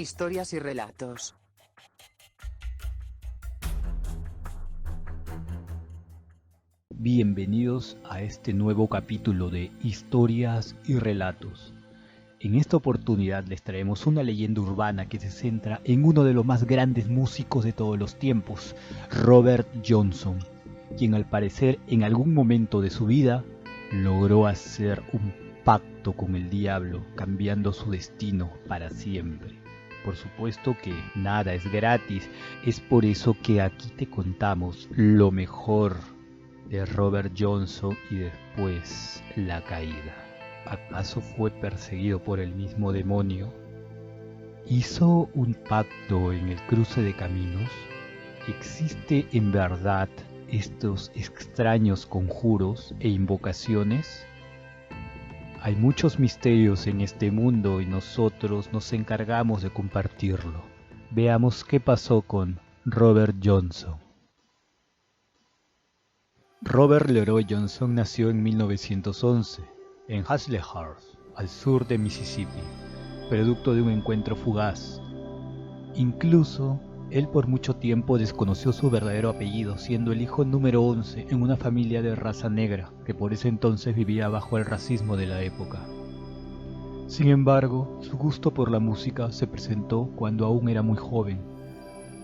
Historias y relatos. Bienvenidos a este nuevo capítulo de Historias y Relatos. En esta oportunidad les traemos una leyenda urbana que se centra en uno de los más grandes músicos de todos los tiempos, Robert Johnson, quien al parecer en algún momento de su vida logró hacer un pacto con el diablo, cambiando su destino para siempre. Por supuesto que nada es gratis, es por eso que aquí te contamos lo mejor de Robert Johnson y después la caída. ¿Acaso fue perseguido por el mismo demonio? ¿Hizo un pacto en el cruce de caminos? ¿Existe en verdad estos extraños conjuros e invocaciones? Hay muchos misterios en este mundo y nosotros nos encargamos de compartirlo. Veamos qué pasó con Robert Johnson. Robert Leroy Johnson nació en 1911 en Hazlehurst, al sur de Mississippi, producto de un encuentro fugaz. Incluso, él por mucho tiempo desconoció su verdadero apellido, siendo el hijo número 11 en una familia de raza negra, que por ese entonces vivía bajo el racismo de la época. Sin embargo, su gusto por la música se presentó cuando aún era muy joven.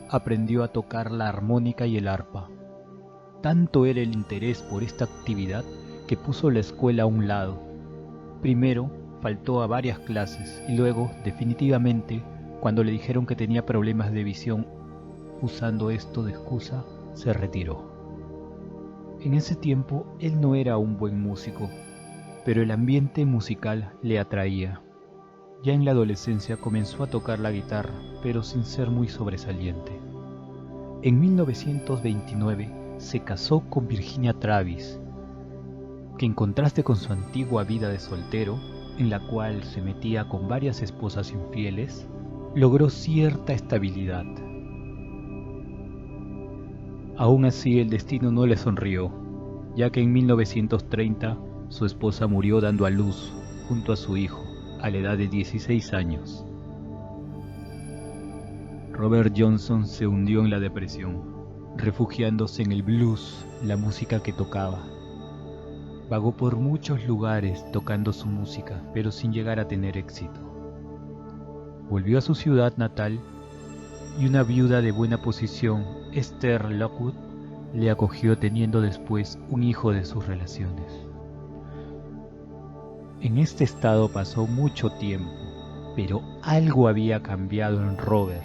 Aprendió a tocar la armónica y el arpa. Tanto era el interés por esta actividad que puso la escuela a un lado. Primero, faltó a varias clases y luego, definitivamente, cuando le dijeron que tenía problemas de visión, usando esto de excusa, se retiró. En ese tiempo, él no era un buen músico, pero el ambiente musical le atraía. Ya en la adolescencia comenzó a tocar la guitarra, pero sin ser muy sobresaliente. En 1929, se casó con Virginia Travis, que en contraste con su antigua vida de soltero, en la cual se metía con varias esposas infieles, logró cierta estabilidad. Aún así, el destino no le sonrió, ya que en 1930 su esposa murió dando a luz junto a su hijo, a la edad de 16 años. Robert Johnson se hundió en la depresión, refugiándose en el blues, la música que tocaba. Vagó por muchos lugares tocando su música, pero sin llegar a tener éxito. Volvió a su ciudad natal y una viuda de buena posición, Esther Lockwood, le acogió teniendo después un hijo de sus relaciones. En este estado pasó mucho tiempo, pero algo había cambiado en Robert,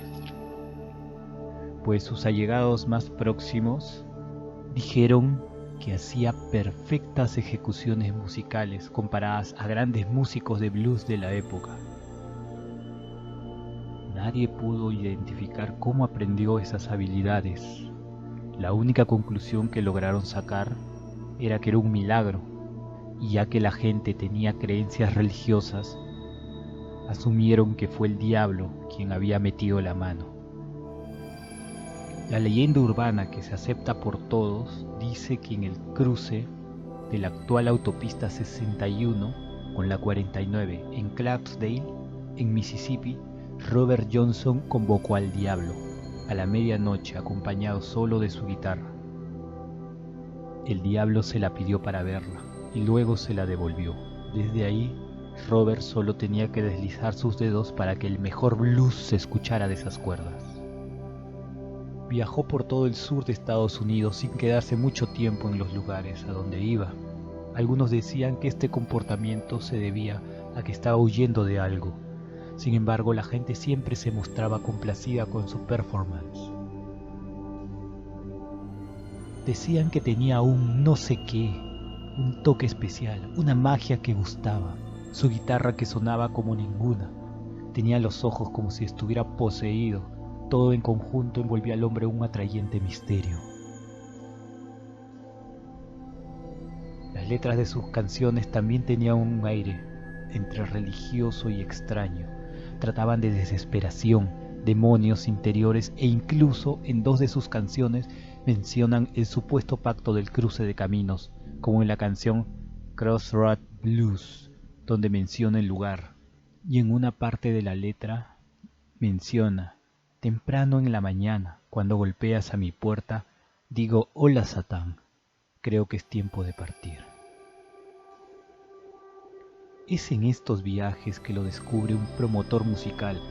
pues sus allegados más próximos dijeron que hacía perfectas ejecuciones musicales comparadas a grandes músicos de blues de la época. Nadie pudo identificar cómo aprendió esas habilidades. La única conclusión que lograron sacar era que era un milagro, y ya que la gente tenía creencias religiosas, asumieron que fue el diablo quien había metido la mano. La leyenda urbana que se acepta por todos dice que en el cruce de la actual autopista 61 con la 49 en Clarksdale, en Mississippi, Robert Johnson convocó al diablo a la medianoche acompañado solo de su guitarra. El diablo se la pidió para verla y luego se la devolvió. Desde ahí, Robert solo tenía que deslizar sus dedos para que el mejor blues se escuchara de esas cuerdas. Viajó por todo el sur de Estados Unidos sin quedarse mucho tiempo en los lugares a donde iba. Algunos decían que este comportamiento se debía a que estaba huyendo de algo. Sin embargo, la gente siempre se mostraba complacida con su performance. Decían que tenía un no sé qué, un toque especial, una magia que gustaba, su guitarra que sonaba como ninguna. Tenía los ojos como si estuviera poseído. Todo en conjunto envolvía al hombre un atrayente misterio. Las letras de sus canciones también tenían un aire entre religioso y extraño. Trataban de desesperación, demonios interiores e incluso en dos de sus canciones mencionan el supuesto pacto del cruce de caminos, como en la canción Crossroad Blues, donde menciona el lugar, y en una parte de la letra Menciona, temprano en la mañana, cuando golpeas a mi puerta, digo, hola Satán, creo que es tiempo de partir. Es en estos viajes que lo descubre un promotor musical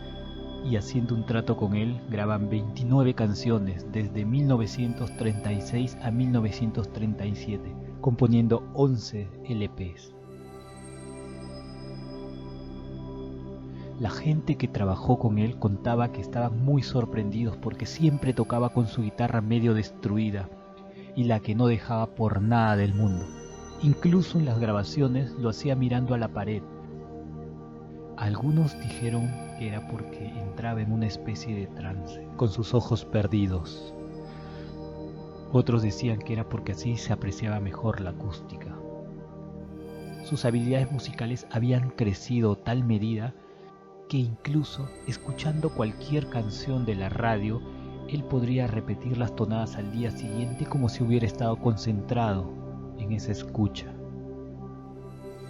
y haciendo un trato con él graban 29 canciones desde 1936 a 1937, componiendo 11 LPs. La gente que trabajó con él contaba que estaban muy sorprendidos porque siempre tocaba con su guitarra medio destruida y la que no dejaba por nada del mundo. Incluso en las grabaciones lo hacía mirando a la pared. Algunos dijeron que era porque entraba en una especie de trance, con sus ojos perdidos. Otros decían que era porque así se apreciaba mejor la acústica. Sus habilidades musicales habían crecido a tal medida que incluso escuchando cualquier canción de la radio, él podría repetir las tonadas al día siguiente como si hubiera estado concentrado en esa escucha.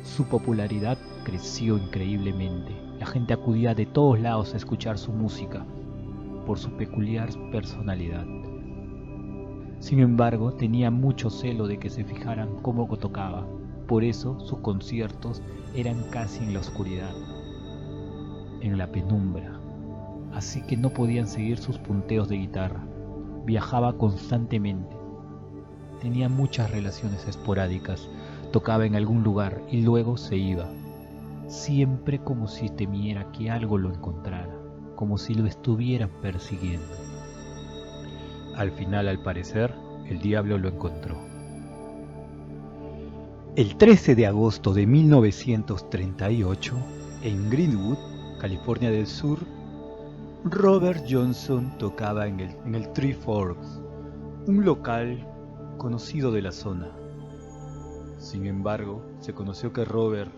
Su popularidad creció increíblemente. La gente acudía de todos lados a escuchar su música por su peculiar personalidad. Sin embargo, tenía mucho celo de que se fijaran cómo tocaba. Por eso sus conciertos eran casi en la oscuridad, en la penumbra, así que no podían seguir sus punteos de guitarra. Viajaba constantemente, tenía muchas relaciones esporádicas, tocaba en algún lugar y luego se iba, siempre como si temiera que algo lo encontrara, como si lo estuvieran persiguiendo. Al final, al parecer, el diablo lo encontró. El 13 de agosto de 1938, en Greenwood, California del Sur, Robert Johnson tocaba en el Three Forks, un local conocido de la zona. Sin embargo, se conoció que Robert,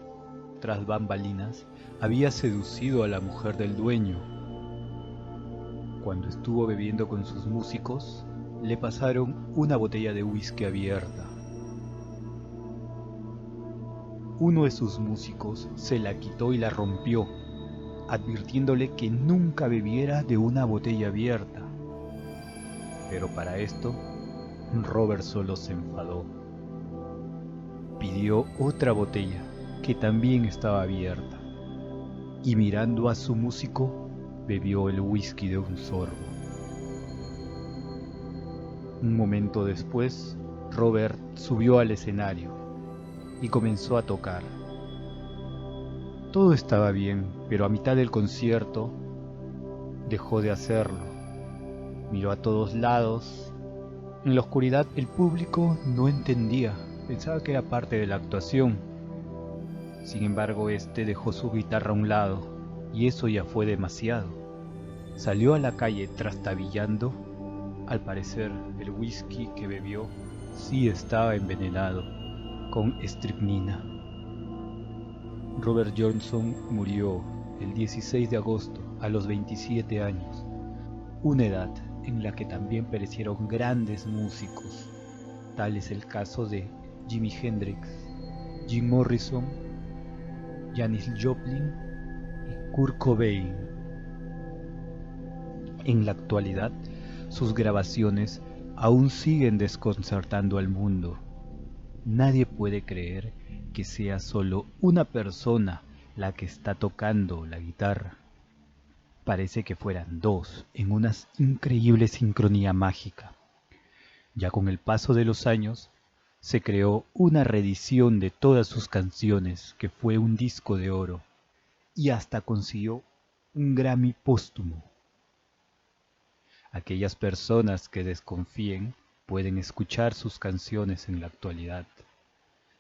tras bambalinas, había seducido a la mujer del dueño. Cuando estuvo bebiendo con sus músicos, le pasaron una botella de whisky abierta. Uno de sus músicos se la quitó y la rompió, advirtiéndole que nunca bebiera de una botella abierta. Pero para esto, Robert solo se enfadó. Pidió otra botella, que también estaba abierta, y mirando a su músico, bebió el whisky de un sorbo. Un momento después, Robert subió al escenario y comenzó a tocar. Todo estaba bien, pero a mitad del concierto dejó de hacerlo. Miró a todos lados. En la oscuridad el público no entendía, pensaba que era parte de la actuación. Sin embargo, este dejó su guitarra a un lado, y eso ya fue demasiado. Salió a la calle trastabillando. Al parecer, el whisky que bebió sí estaba envenenado con estricnina. Robert Johnson murió el 16 de agosto a los 27 años, una edad en la que también perecieron grandes músicos. Tal es el caso de Jimi Hendrix, Jim Morrison, Janis Joplin y Kurt Cobain. En la actualidad, sus grabaciones aún siguen desconcertando al mundo. Nadie puede creer que sea solo una persona la que está tocando la guitarra. Parece que fueran dos en una increíble sincronía mágica. Ya con el paso de los años, se creó una reedición de todas sus canciones que fue un disco de oro y hasta consiguió un Grammy póstumo. Aquellas personas que desconfíen pueden escuchar sus canciones en la actualidad.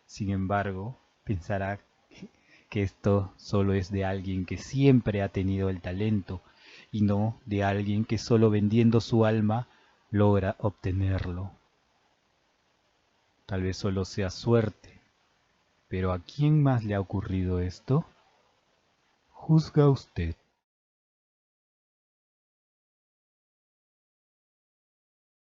Sin embargo, pensará que esto solo es de alguien que siempre ha tenido el talento y no de alguien que solo vendiendo su alma logra obtenerlo. Tal vez solo sea suerte, pero ¿a quién más le ha ocurrido esto? Juzga usted.